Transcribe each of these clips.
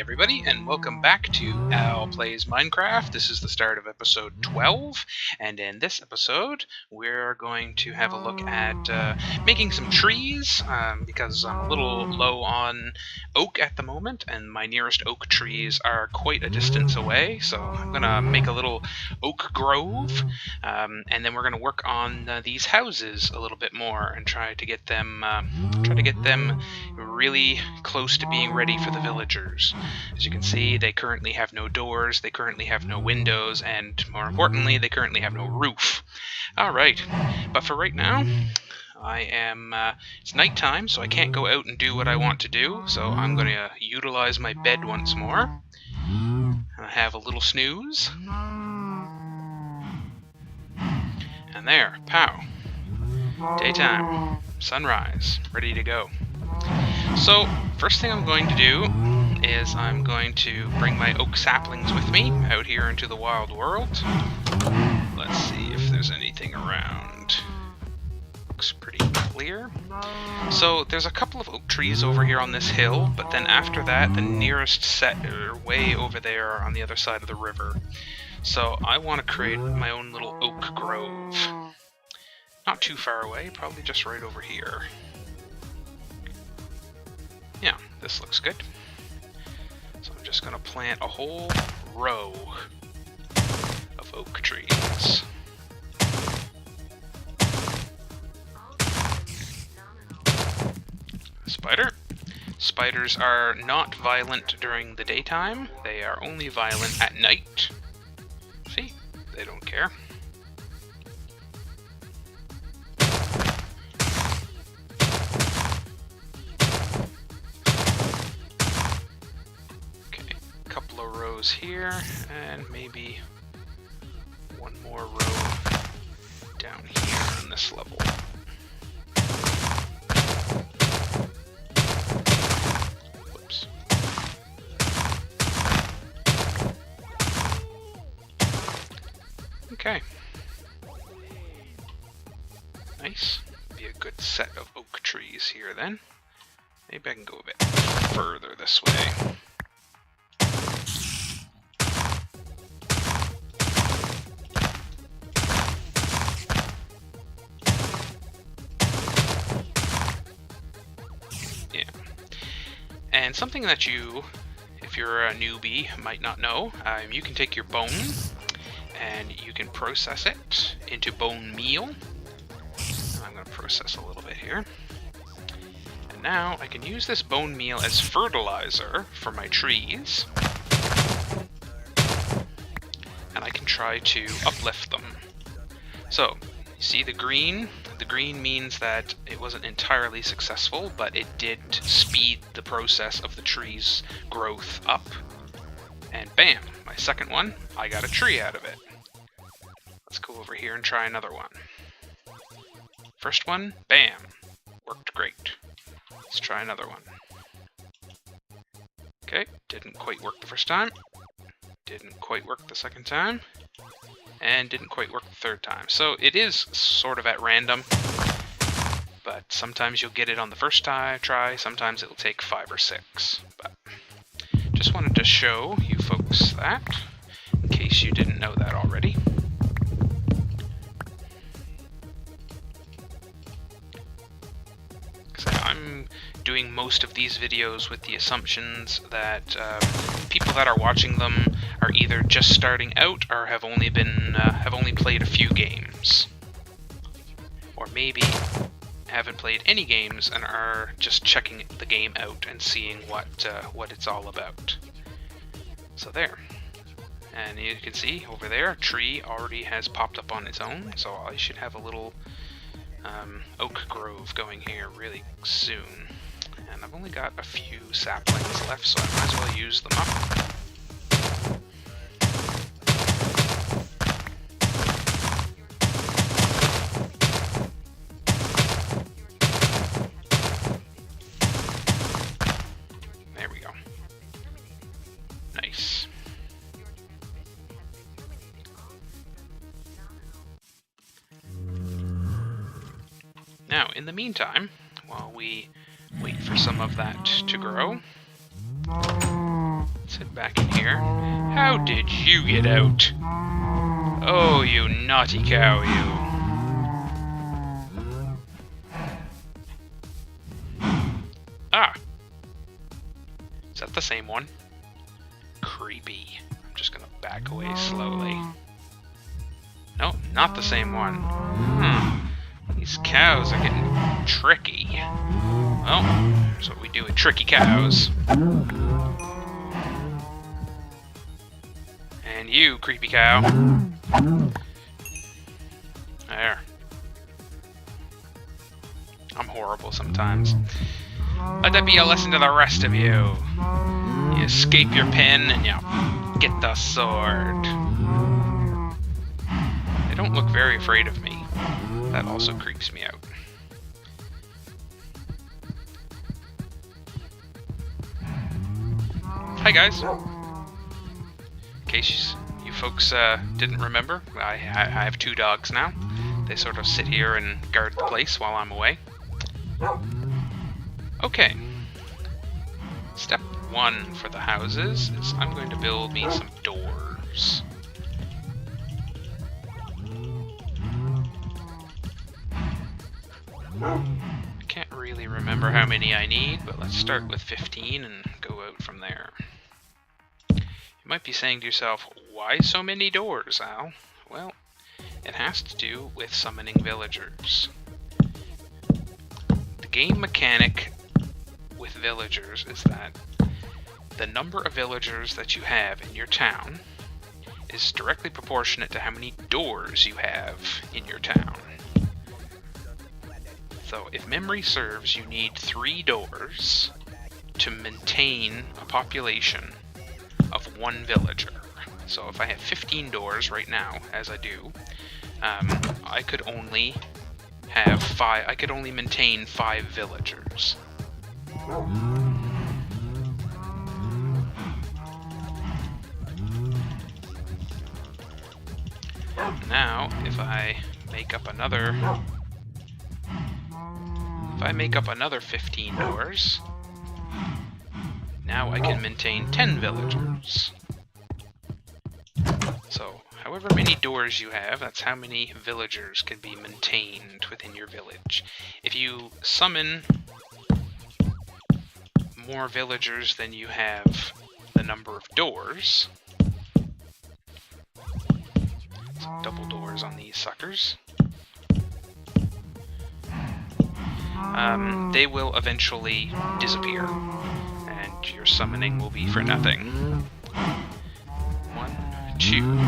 everybody, and welcome back to Al Plays Minecraft. This is the start of episode 12, and in this episode, we're going to have a look at making some trees, because I'm a little low on oak at the moment, and my nearest oak trees are quite a distance away, so I'm going to make a little oak grove, and then we're going to work on these houses a little bit more and try to get them really close to being ready for the villagers. As you can see, they currently have no doors, they currently have no windows, and more importantly, they currently have no roof. Alright, but for right now, it's nighttime, so I can't go out and do what I want to do, so I'm going to utilize my bed once more. I have a little snooze. And there, pow. Daytime. Sunrise. Ready to go. So, first thing I'm going to do is I'm going to bring my oak saplings with me out here into the wild world. Let's see if there's anything around. Looks pretty clear. So, there's a couple of oak trees over here on this hill, but then after that, the nearest set are way over there on the other side of the river. So, I want to create my own little oak grove. Not too far away, probably just right over here. Yeah, this looks good. So I'm just going to plant a whole row of oak trees. Spider. Spiders are not violent during the daytime. They are only violent at night. See? They don't care. Here, and maybe one more row down here on this level. Whoops. Okay. Nice. Be a good set of oak trees here then. Maybe I can go a bit further this way. And something that you, if you're a newbie, might not know, you can take your bone and you can process it into bone meal. I'm going to process a little bit here. And now I can use this bone meal as fertilizer for my trees. And I can try to uplift them. So, you see the green? The green means that it wasn't entirely successful, but it did speed the process of the tree's growth up. And bam, my second one, I got a tree out of it. Let's go over here and try another one. First one, bam, worked great. Let's try another one. Okay, didn't quite work the first time. Didn't quite work the second time. And didn't quite work the third time. So it is sort of at random, but sometimes you'll get it on the first try, sometimes it'll take 5 or 6. But just wanted to show you folks that, in case you didn't know that already. I'm doing most of these videos with the assumptions that people that are watching them are either just starting out or have only played a few games, or maybe haven't played any games and are just checking the game out and seeing what it's all about. So there, and you can see over there, a tree already has popped up on its own. So I should have a little oak grove going here really soon. And I've only got a few saplings left, so I might as well use them up. There we go. Nice. Now, in the meantime, while we wait for some of that to grow, Let's head back in here. How did you get out? Oh, you naughty cow, you. Ah! Is that the same one? Creepy. I'm just gonna back away slowly. No, not the same one. These cows are getting tricky. Well, that's what we do with tricky cows. And you, creepy cow. There. I'm horrible sometimes. Let that be a lesson to the rest of you. You escape your pen and you get the sword. They don't look very afraid of me. That also creeps me out. Hi guys. In case you folks didn't remember, I have 2 dogs now. They sort of sit here and guard the place while I'm away. Okay. Step 1 for the houses is I'm going to build me some doors. I can't really remember how many I need, but let's start with 15 and go out from there. You might be saying to yourself, why so many doors, Al? Well, it has to do with summoning villagers. The game mechanic with villagers is that the number of villagers that you have in your town is directly proportionate to how many doors you have in your town. So if memory serves, you need 3 doors to maintain a population of 1 villager. So if I have 15 doors right now, as I do, I could only have 5. I could only maintain 5 villagers. Now, if I make up another 15 doors, now I can maintain 10 villagers. So, however many doors you have, that's how many villagers can be maintained within your village. If you summon more villagers than you have the number of doors, so double doors on these suckers, they will eventually disappear, and your summoning will be for nothing. 1, 2,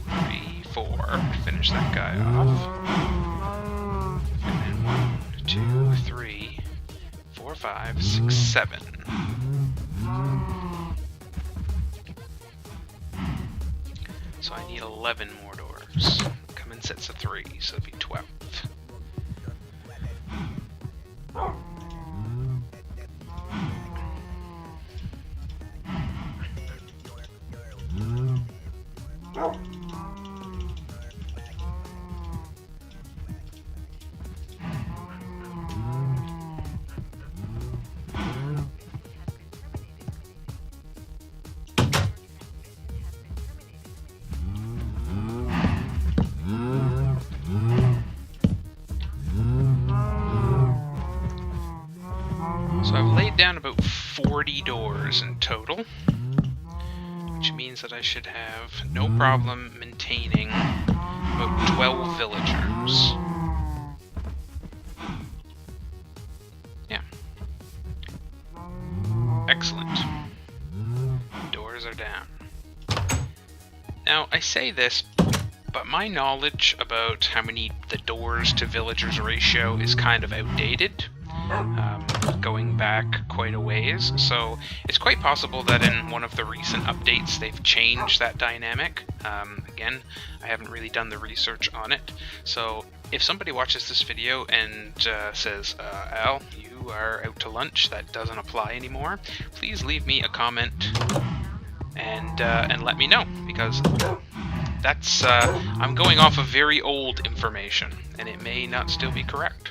3, 4. Finish that guy off. And then 1, 2, 3, 4, 5, 6, 7. So I need 11 more doors. Come in sets of 3, so it'd be 12. So I've laid down about 40 doors in total, which means that I should have no problem maintaining about 12 villagers. Yeah. Excellent. Doors are down. Now, I say this, but my knowledge about how many the doors to villagers ratio is kind of outdated. Going back quite a ways, so it's quite possible that in one of the recent updates they've changed that dynamic. Again, I haven't really done the research on it, so if somebody watches this video and says, Al, you are out to lunch, that doesn't apply anymore, please leave me a comment and let me know, because that's I'm going off of very old information, and it may not still be correct.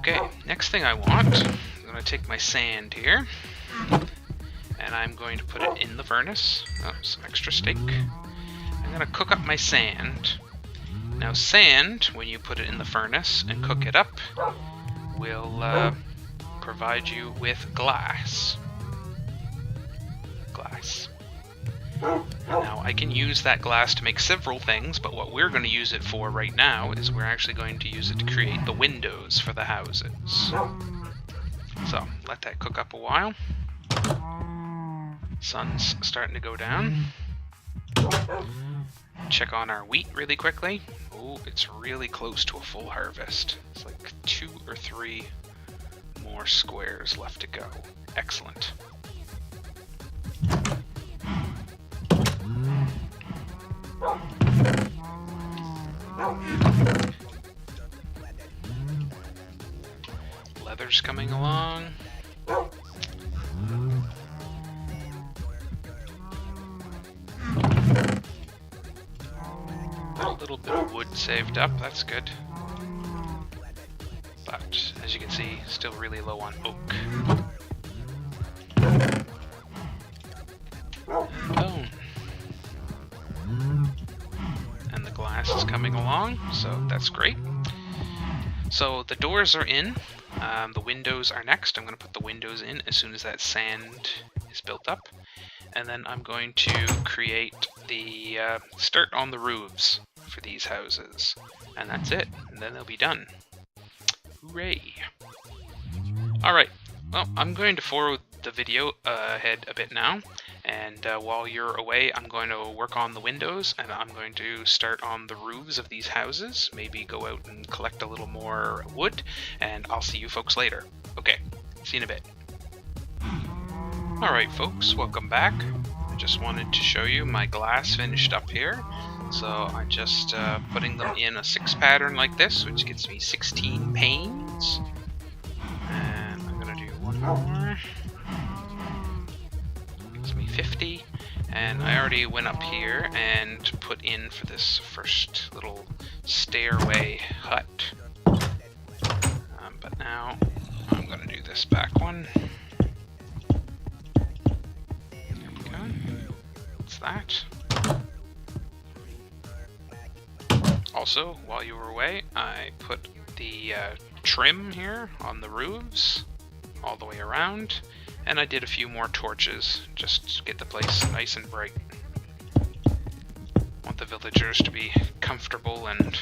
Okay, next thing I want is I'm going to take my sand here, and I'm going to put it in the furnace. Oh, some extra steak. I'm going to cook up my sand. Now sand, when you put it in the furnace and cook it up, will provide you with glass. And now I can use that glass to make several things, but what we're going to use it for right now is we're actually going to use it to create the windows for the houses. So, let that cook up a while. Sun's starting to go down. Check on our wheat really quickly. Oh, it's really close to a full harvest. It's like 2 or 3 more squares left to go. Excellent. Leather's coming along. A little bit of wood saved up, that's good. But, as you can see, still really low on oak. And bone. And the glass is coming along, so that's great. So the doors are in. The windows are next. I'm going to put the windows in as soon as that sand is built up. And then I'm going to create the start on the roofs for these houses. And that's it. And then they'll be done. Hooray! Alright, well, I'm going to forward the video ahead a bit now. And while you're away, I'm going to work on the windows, and I'm going to start on the roofs of these houses, maybe go out and collect a little more wood, and I'll see you folks later. Okay, see you in a bit. Alright folks, welcome back. I just wanted to show you my glass finished up here. So I'm just putting them in a 6 pattern like this, which gets me 16 panes. And I'm going to do one more. 50, and I already went up here and put in for this first little stairway hut. But now I'm going to do this back one. There we go. What's that? Also, while you were away, I put the trim here on the roofs all the way around. And I did a few more torches, just to get the place nice and bright. Want the villagers to be comfortable and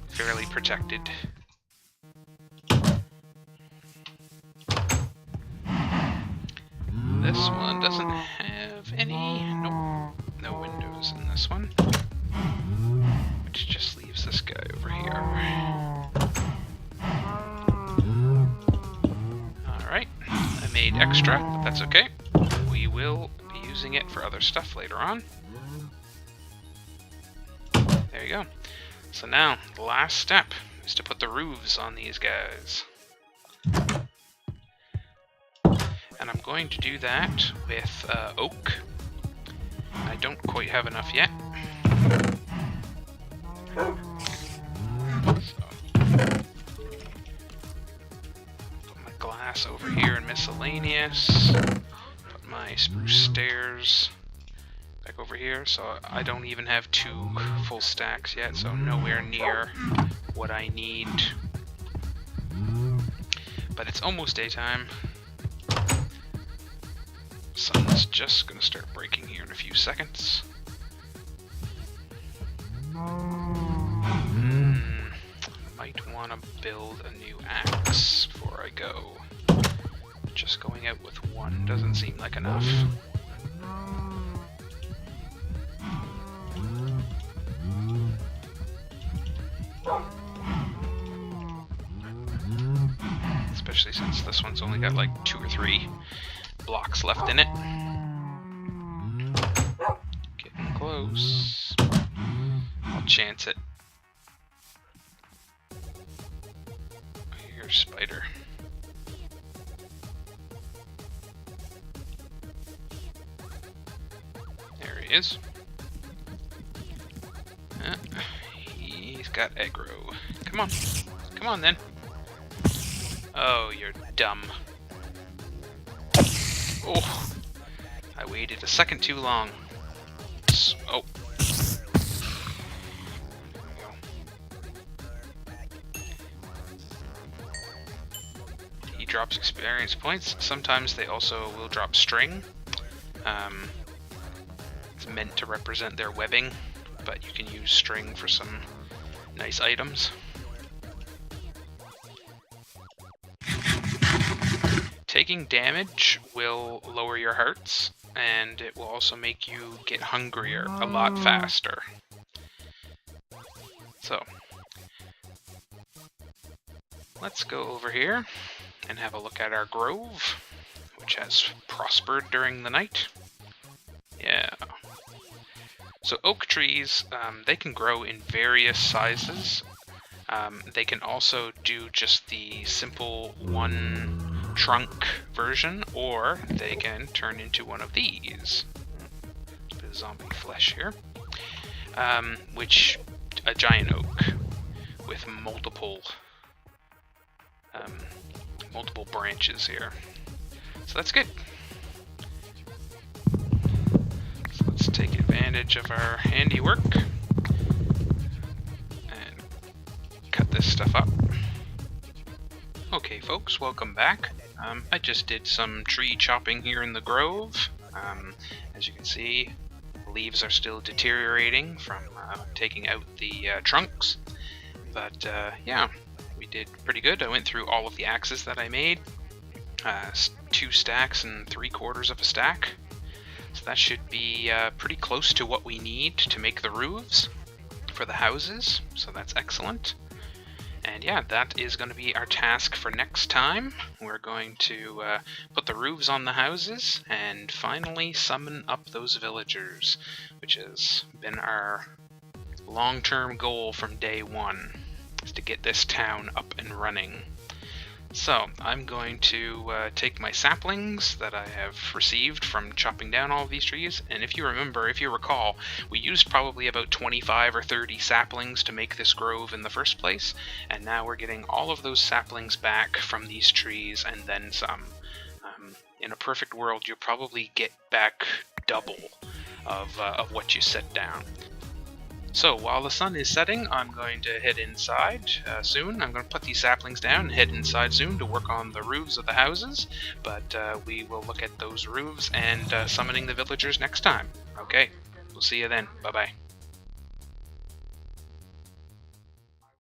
fairly protected. This one doesn't have any, nope, no windows in this one. Which just leaves this guy over here. Alright. Made extra, but that's okay. We will be using it for other stuff later on. There you go. So now, the last step is to put the roofs on these guys. And I'm going to do that with oak. I don't quite have enough yet. Glass over here in miscellaneous. Put my spruce stairs back over here, so I don't even have 2 full stacks yet, so nowhere near what I need. But it's almost daytime. Sun's just gonna start breaking here in a few seconds. Might want to build a new axe before I go. Just going out with one doesn't seem like enough. Especially since this one's only got like 2 or 3 blocks left in it. Getting close. I'll chance it. Spider. There he is. He's got aggro. Come on. Come on then. Oh, you're dumb. Oh, I waited a second too long. Oh. He drops experience points. Sometimes they also will drop string. It's meant to represent their webbing, but you can use string for some nice items. Taking damage will lower your hearts, and it will also make you get hungrier a lot faster. So, let's go over here and have a look at our grove, which has prospered during the night. Yeah. So oak trees, they can grow in various sizes. They can also do just the simple one trunk version, or they can turn into one of these. A bit of zombie flesh here. Which, a giant oak with multiple branches here. So that's good. So let's take advantage of our handiwork and cut this stuff up. Okay folks, welcome back. I just did some tree chopping here in the grove. As you can see, the leaves are still deteriorating from taking out the trunks. But yeah, we did pretty good. I went through all of the axes that I made. 2 stacks and 3/4 of a stack. So that should be pretty close to what we need to make the roofs for the houses. So that's excellent. And yeah, that is going to be our task for next time. We're going to put the roofs on the houses and finally summon up those villagers, which has been our long-term goal from day one, is to get this town up and running. So I'm going to take my saplings that I have received from chopping down all of these trees, and if you recall, we used probably about 25 or 30 saplings to make this grove in the first place, and now we're getting all of those saplings back from these trees and then some. In a perfect world, you'll probably get back double of what you set down. So while the sun is setting, I'm going to head inside soon. I'm going to put these saplings down and head inside soon to work on the roofs of the houses. But we will look at those roofs and summoning the villagers next time. Okay, we'll see you then. Bye-bye.